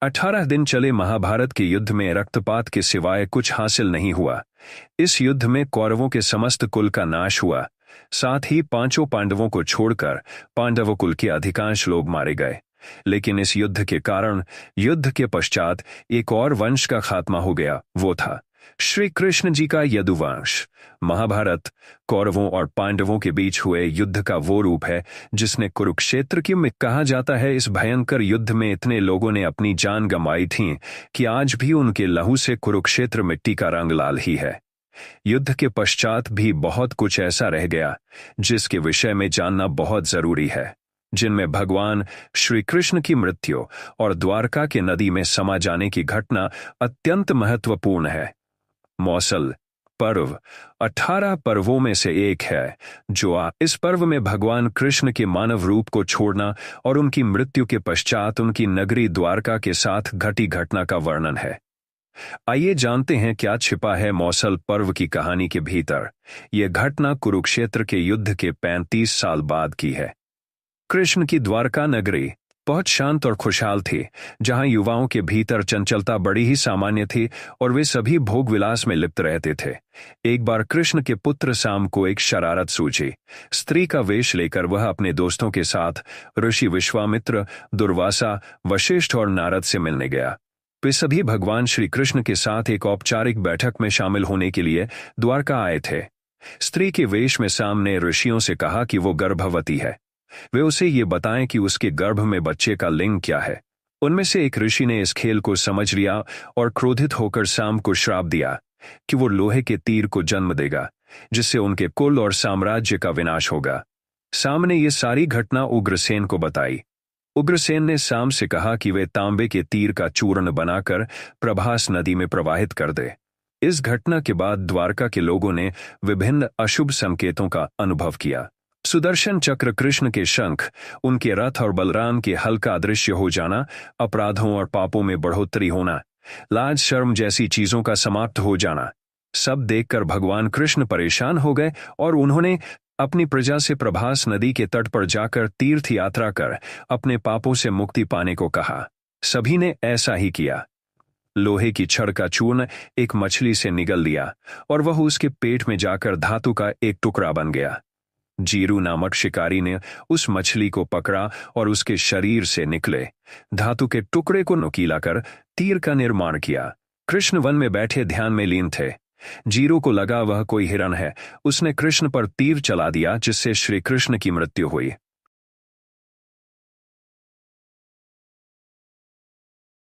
18 दिन चले महाभारत के युद्ध में रक्तपात के सिवाय कुछ हासिल नहीं हुआ। इस युद्ध में कौरवों के समस्त कुल का नाश हुआ। साथ ही पांचों पांडवों को छोड़कर पांडव कुल के अधिकांश लोग मारे गए। लेकिन इस युद्ध के कारण युद्ध के पश्चात एक और वंश का खात्मा हो गया। वो था श्री कृष्ण जी का यदुवंश। महाभारत कौरवों और पांडवों के बीच हुए युद्ध का वो रूप है जिसने कुरुक्षेत्र की में कहा जाता है। इस भयंकर युद्ध में इतने लोगों ने अपनी जान गंवाई थी कि आज भी उनके लहू से कुरुक्षेत्र मिट्टी का रंग लाल ही है। युद्ध के पश्चात भी बहुत कुछ ऐसा रह गया जिसके विषय में जानना बहुत जरूरी है, जिनमें भगवान श्री कृष्ण की मृत्यु और द्वारका के नदी में समा जाने की घटना अत्यंत महत्वपूर्ण है। मौसल पर्व 18 पर्वों में से एक है जो इस पर्व में भगवान कृष्ण के मानव रूप को छोड़ना और उनकी मृत्यु के पश्चात उनकी नगरी द्वारका के साथ घटी घटना का वर्णन है। आइए जानते हैं क्या छिपा है मौसल पर्व की कहानी के भीतर। यह घटना कुरुक्षेत्र के युद्ध के 35 साल बाद की है। कृष्ण की द्वारका नगरी बहुत शांत और खुशहाल थी, जहां युवाओं के भीतर चंचलता बड़ी ही सामान्य थी और वे सभी भोग विलास में लिप्त रहते थे। एक बार कृष्ण के पुत्र साम को एक शरारत सूझी। स्त्री का वेश लेकर वह अपने दोस्तों के साथ ऋषि विश्वामित्र, दुर्वासा, वशिष्ठ और नारद से मिलने गया। वे सभी भगवान श्री कृष्ण के साथ एक औपचारिक बैठक में शामिल होने के लिए द्वारका आए थे। स्त्री के वेश में साम ने ऋषियों से कहा कि वो गर्भवती है। वे उसे ये बताएं कि उसके गर्भ में बच्चे का लिंग क्या है। उनमें से एक ऋषि ने इस खेल को समझ लिया और क्रोधित होकर साम को श्राप दिया कि वो लोहे के तीर को जन्म देगा, जिससे उनके कुल और साम्राज्य का विनाश होगा। साम ने ये सारी घटना उग्रसेन को बताई। उग्रसेन ने साम से कहा कि वे तांबे के तीर का चूर्ण बनाकर प्रभास नदी में प्रवाहित कर दे। इस घटना के बाद द्वारका के लोगों ने विभिन्न अशुभ संकेतों का अनुभव किया। सुदर्शन चक्र, कृष्ण के शंख, उनके रथ और बलराम के हल का अदृश्य हो जाना, अपराधों और पापों में बढ़ोतरी होना, लाज शर्म जैसी चीजों का समाप्त हो जाना, सब देखकर भगवान कृष्ण परेशान हो गए और उन्होंने अपनी प्रजा से प्रभास नदी के तट पर जाकर तीर्थ यात्रा कर अपने पापों से मुक्ति पाने को कहा। सभी ने ऐसा ही किया। लोहे की छड़ का चूर्ण एक मछली से निगल लिया और वह उसके पेट में जाकर धातु का एक टुकड़ा बन गया। जीरू नामक शिकारी ने उस मछली को पकड़ा और उसके शरीर से निकले धातु के टुकड़े को नुकीला कर तीर का निर्माण किया। कृष्ण वन में बैठे ध्यान में लीन थे। जीरू को लगा वह कोई हिरण है। उसने कृष्ण पर तीर चला दिया, जिससे श्री कृष्ण की मृत्यु हुई।